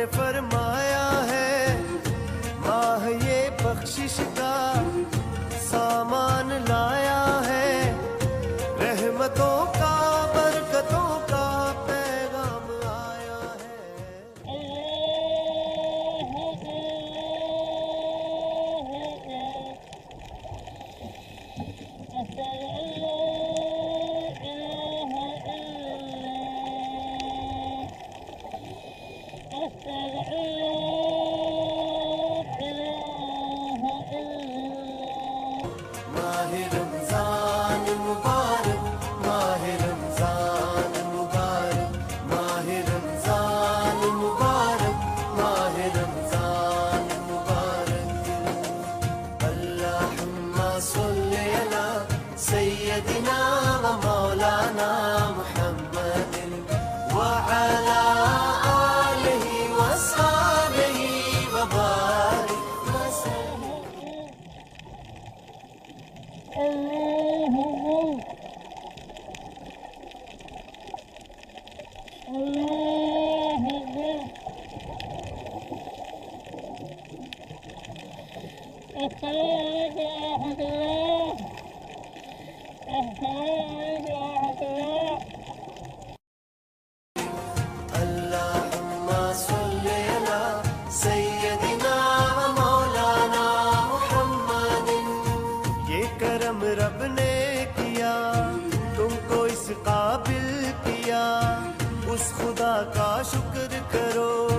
ने फरमाया है माह ये बख्शिश का सामान लाया है, रहमतों का बरकतों का पैगाम आया है। माह रमजान मुबारक, माह रमजान मुबारक, माह रमजान मुबारक, माह रमजान मुबारक। अल्लाहुम्मा सल्ली अला सय्यदिना व मौलाना मुहम्मदिन व अला आलिहि व सहाबिहि व बारिक वसल्लम। अल्लाहुम्मा सल्ली अला सय्यदिना व मौलाना मुहम्मदिन। ये करम रब ने किया, तुमको इस काबिल किया, उस खुदा का शुक्र करो।